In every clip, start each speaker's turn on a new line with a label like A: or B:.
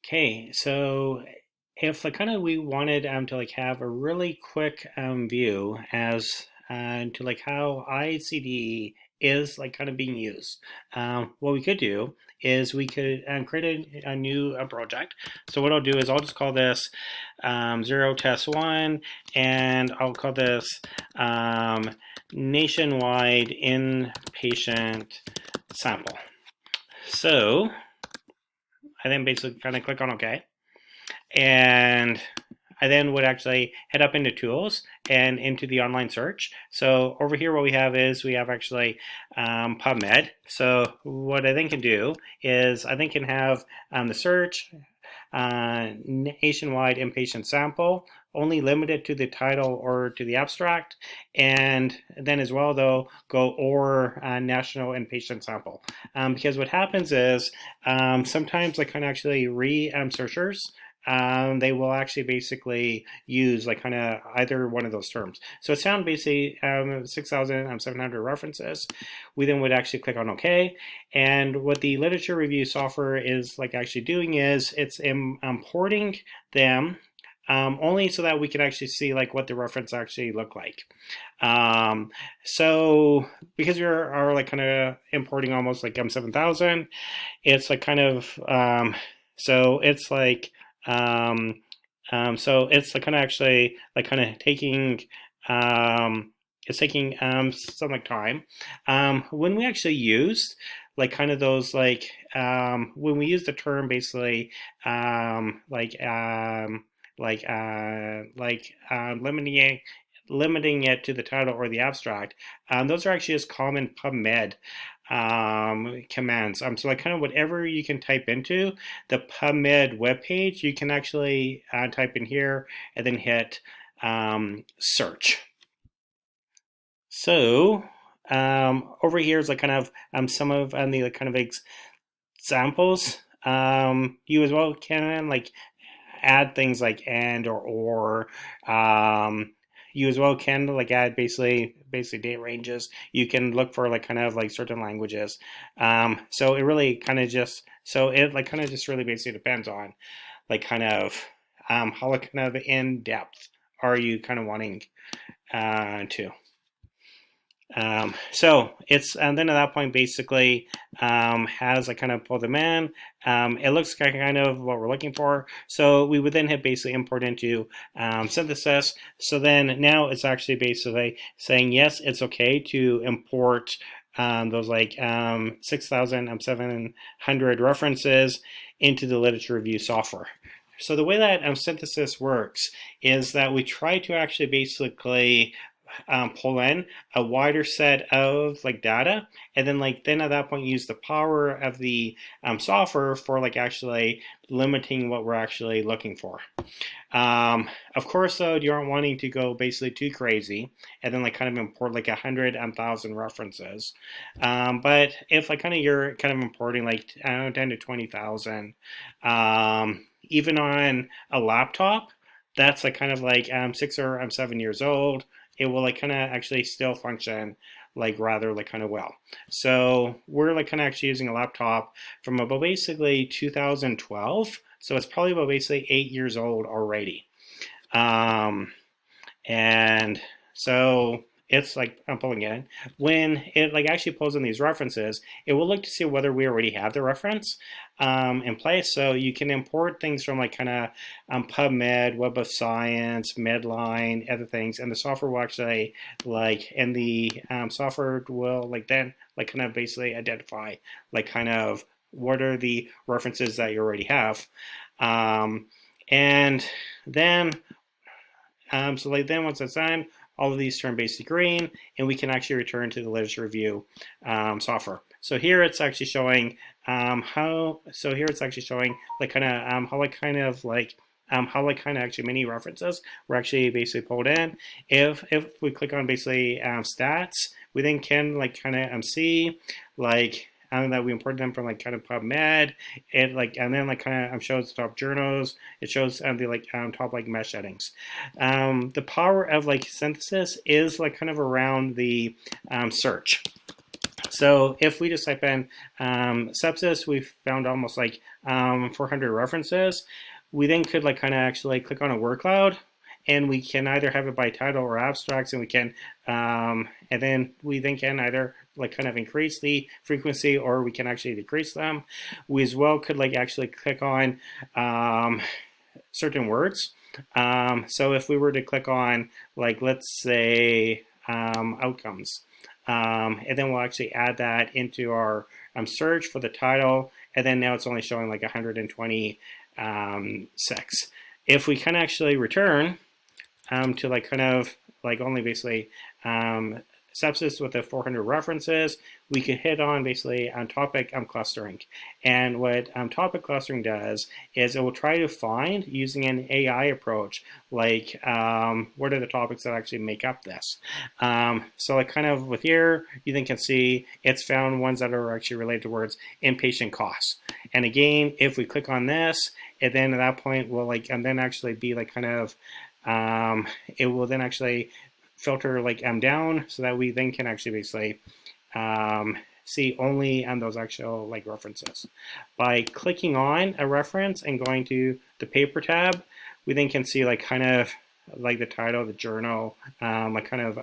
A: Okay, so if like kind of we wanted to like have a really quick view as to like how ICD is like kind of being used, what we could do is we could create a new project. So what I'll do is I'll just call this zero test one, and I'll call this nationwide inpatient sample. So I then basically kind of click on OK. And I then would actually head up into tools and into the online search. So over here, what we have is we have actually Pubmed. So what I then can do is I then can have the search nationwide inpatient sample, only limited to the title or to the abstract, and then as well though go or national inpatient sample, because what happens is sometimes like kind of actually searchers they will actually basically use like kind of either one of those terms. So it's found basically 6,700 references. We then would actually click on OK. And what the literature review software is like actually doing is it's importing them only so that we can actually see like what the reference actually look like. So because we are like kind of importing almost like 7,000, it's like kind of so it's like so it's like kind of actually like kind of taking it's taking some like time. When we actually use like kind of those like when we use the term basically like limiting it to the title or the abstract, those are actually just common PubMed commands. So like kind of whatever you can type into the PubMed webpage, you can actually type in here and then hit search. So over here is like kind of some of the like kind of examples. You as well can like add things like and or. You as well can like add basically date ranges. You can look for like kind of like certain languages. So it really kind of just it like kind of just really basically depends on like kind of how like kind of in depth are you kind of wanting to. So it's and then at that point basically has like kind of pulled them in. It looks kind of what we're looking for. So we would then hit basically import into synthesis. So then now it's actually basically saying yes, it's okay to import those like 6,700 references into the literature review software. So the way that synthesis works is that we try to actually basically pull in a wider set of like data, and then at that point use the power of the software for like actually limiting what we're actually looking for. Of course, though, you aren't wanting to go basically too crazy and then like kind of import like 100,000 references. But if like kind of you're kind of importing like 10 to 20,000, even on a laptop, that's like kind of like 6 or 7 years old, it will like kind of actually still function like rather like kind of well. So we're like kind of actually using a laptop from about basically 2012. So it's probably about basically 8 years old already. And so it's like I'm pulling in. When it like actually pulls in these references, it will look to see whether we already have the reference in place. So you can import things from like kind of PubMed, Web of Science, Medline, other things, and the software will actually like, and the software will like then like kind of basically identify like kind of what are the references that you already have, and then so like then once that's done, all of these turn basically green, and we can actually return to the literature review software. So here it's actually showing how. So here it's actually showing like kind of how like kind of like how like kind of actually many references were actually basically pulled in. If we click on basically stats, we then can like kind of see like that we imported them from like kind of PubMed. It like and then like kind of shows the top journals. It shows the like top like mesh settings. The power of like synthesis is like kind of around the search. So if we just type in sepsis, we've found almost like 400 references. We then could like kind of actually click on a word cloud, and we can either have it by title or abstracts, and we can, and then we then can either like kind of increase the frequency, or we can actually decrease them. We as well could like actually click on certain words. So if we were to click on, like, let's say outcomes, and then we'll actually add that into our search for the title, and then now it's only showing like 126. If we can actually return to like kind of like only basically sepsis with the 400 references, we could hit on basically on topic clustering. And what topic clustering does is it will try to find, using an AI approach, like what are the topics that actually make up this. So like kind of with here, you then can see it's found ones that are actually related towards inpatient costs. And again, if we click on this, it then at that point will like, and then actually be like kind of, it will then actually filter like down, so that we then can actually basically see only on those actual like references. By clicking on a reference and going to the paper tab, we then can see like kind of like the title, the journal, like kind of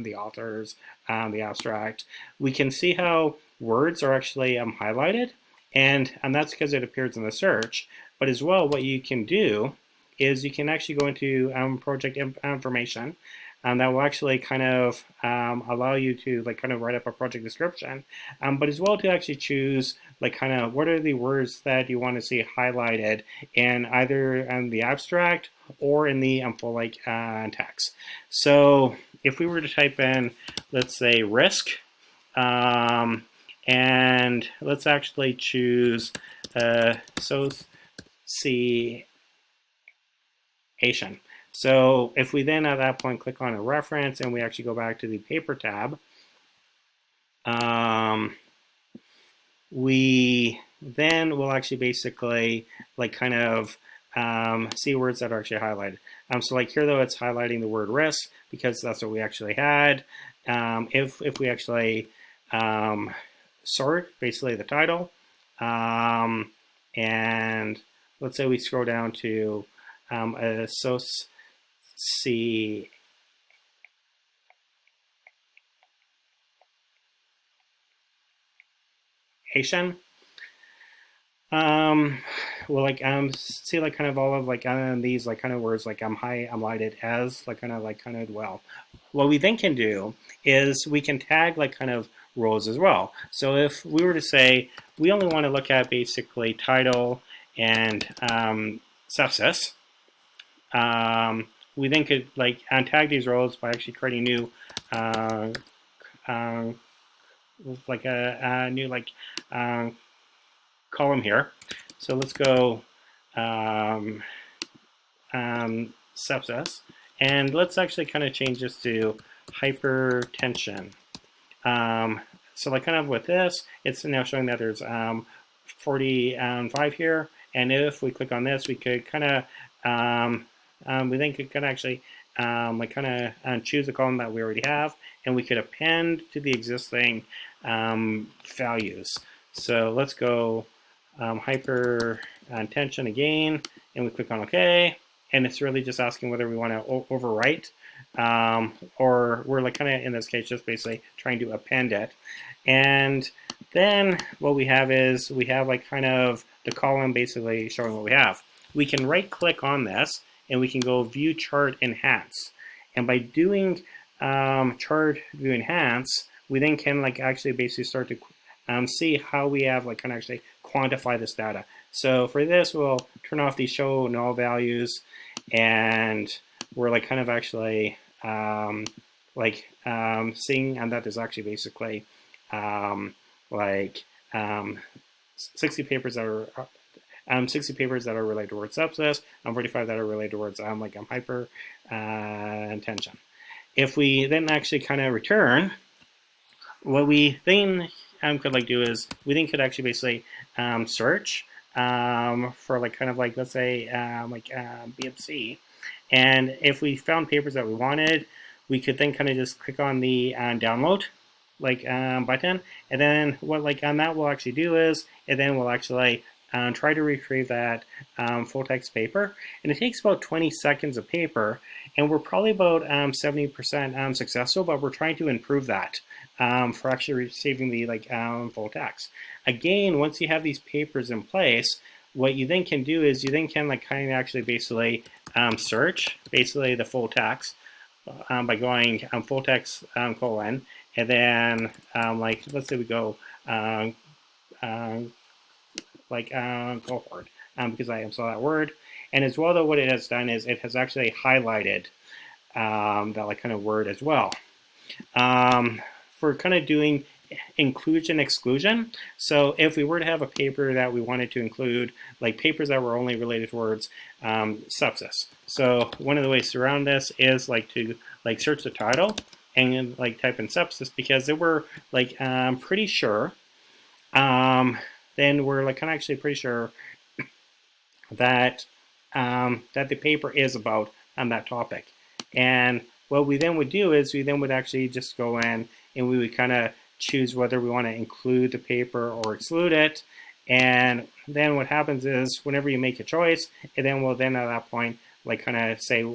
A: the authors, the abstract. We can see how words are actually highlighted, and that's because it appears in the search. But as well, what you can do is you can actually go into project information, and that will actually kind of allow you to like kind of write up a project description, but as well to actually choose like kind of what are the words that you want to see highlighted in either the abstract or in the full like text. So if we were to type in, let's say, risk, and let's actually choose association. So if we then at that point click on a reference and we actually go back to the paper tab, we then will actually basically like kind of see words that are actually highlighted. So like here though, it's highlighting the word risk because that's what we actually had. If we actually sort basically the title, and let's say we scroll down to association. Well, like see like kind of all of like these like kind of words like highlighted as like kind of well. What we then can do is we can tag like kind of rows as well. So if we were to say we only want to look at basically title and sepsis, we then could like untag these rows by actually creating new like a new like column here. So let's go sepsis, and let's actually kind of change this to hypertension. So like kind of with this, it's now showing that there's 45 here, and if we click on this, we could kind of we then could kind of actually like kind of choose a column that we already have, and we could append to the existing values. So let's go hypertension again, and we click on OK, and it's really just asking whether we want to overwrite, or we're like kind of in this case just basically trying to append it. And then what we have is we have like kind of the column basically showing what we have. We can right click on this and we can go view chart enhance, and by doing chart view enhance, we then can like actually basically start to see how we have like kind of actually quantify this data. So for this, we'll turn off the show null values, and we're like kind of actually seeing and that there's actually basically like 60 papers that are 60 papers that are related towards sepsis, and 45 that are related towards hypertension. If we then actually kind of return, what we then could like do is we then could actually basically search for like kind of like, let's say BMC, and if we found papers that we wanted, we could then kind of just click on the download, button, and then what that will actually do is, and then we'll actually try to retrieve that full text paper, and it takes about 20 seconds of paper, and we're probably about 70% successful, but we're trying to improve that for actually receiving the full text. Again, once you have these papers in place, what you then can do is you then can kind of actually basically search basically the full text by going full text colon, and then let's say we go cohort because I saw that word. And as well, though, what it has done is it has actually highlighted that kind of word as well. For kind of doing inclusion exclusion. So if we were to have a paper that we wanted to include, papers that were only related towards sepsis. So one of the ways around this is to search the title and type in sepsis, because they were pretty sure. Then we're kind of actually pretty sure that that the paper is about that topic. And what we then would do is we then would actually just go in and we would kind of choose whether we want to include the paper or exclude it. And then what happens is whenever you make a choice, and then we'll then at that point kind of say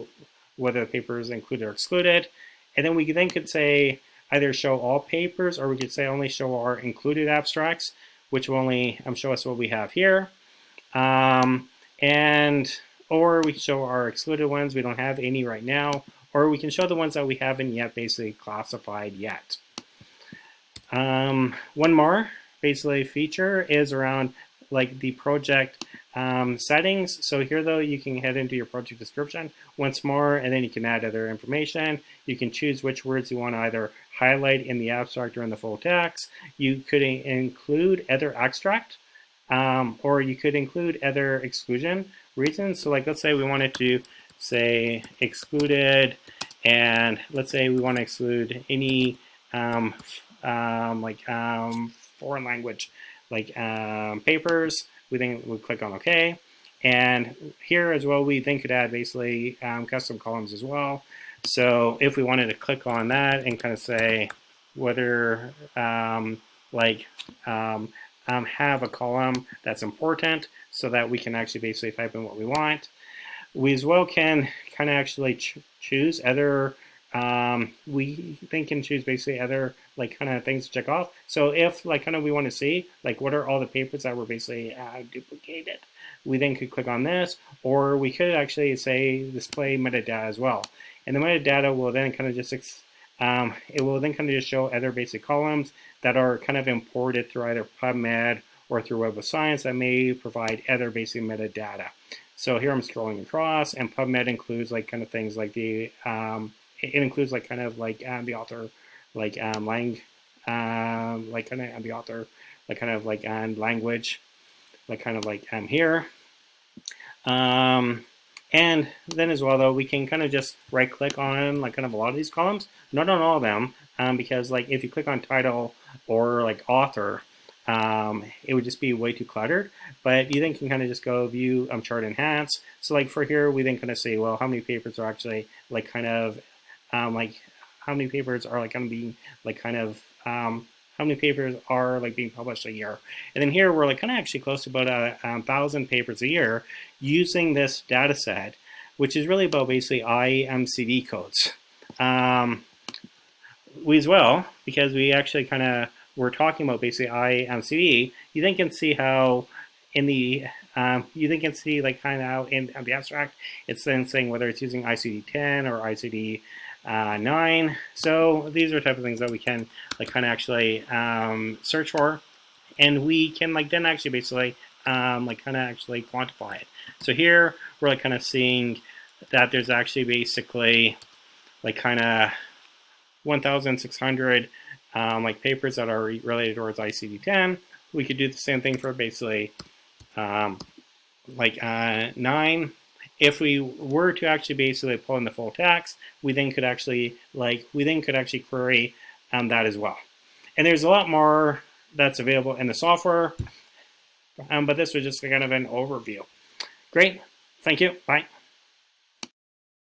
A: whether the paper is included or excluded. And then we then could say either show all papers, or we could say only show our included abstracts, which will only show us what we have here. Or we can show our excluded ones. We don't have any right now. Or we can show the ones that we haven't yet basically classified yet. One more basically feature is around the project settings. So here though, you can head into your project description once more, and then you can add other information. You can choose which words you want to either highlight in the abstract or in the full text. You could include other extract, or you could include other exclusion reasons. So let's say we wanted to say excluded, and let's say we want to exclude any foreign language papers. We then would click on OK. And here as well, we then could add basically custom columns as well. So if we wanted to click on that and kind of say whether have a column that's important, so that we can actually basically type in what we want. We as well can kind of actually choose other, we then can choose basically other kind of things to check off. So if kind of we want to see what are all the papers that were basically duplicated, we then could click on this, or we could actually say display metadata as well. And the metadata will then kind of just it will then kind of just show other basic columns that are kind of imported through either Pubmed or through Web of Science that may provide other basic metadata. So here I'm scrolling across, and Pubmed includes kind of things like the it includes kind of the author the author kind of language kind of here. And then as well though, we can kind of just right click on kind of a lot of these columns, not on all of them, because if you click on title or author, it would just be way too cluttered. But you then can kind of just go view chart enhance. So for here, we then kind of say, well, how many papers are actually how many papers are going to be how many papers are being published a year. And then here we're kind of actually close to about 1,000 papers a year using this data set, which is really about basically IMCD codes. We as well, because we actually kind of we're talking about basically IMCD, you then can see how in the you then can see kind of how in the abstract it's then saying whether it's using ICD-10 or ICD-9. So these are the type of things that we can kind of actually search for, and we can then actually basically kind of actually quantify it. So here we're kind of seeing that there's actually basically kind of 1,600 papers that are related towards ICD-10. We could do the same thing for basically 9. If we were to actually basically pull in the full text, we then could actually query that as well. And there's a lot more that's available in the software, but this was just kind of an overview. Great, thank you, bye.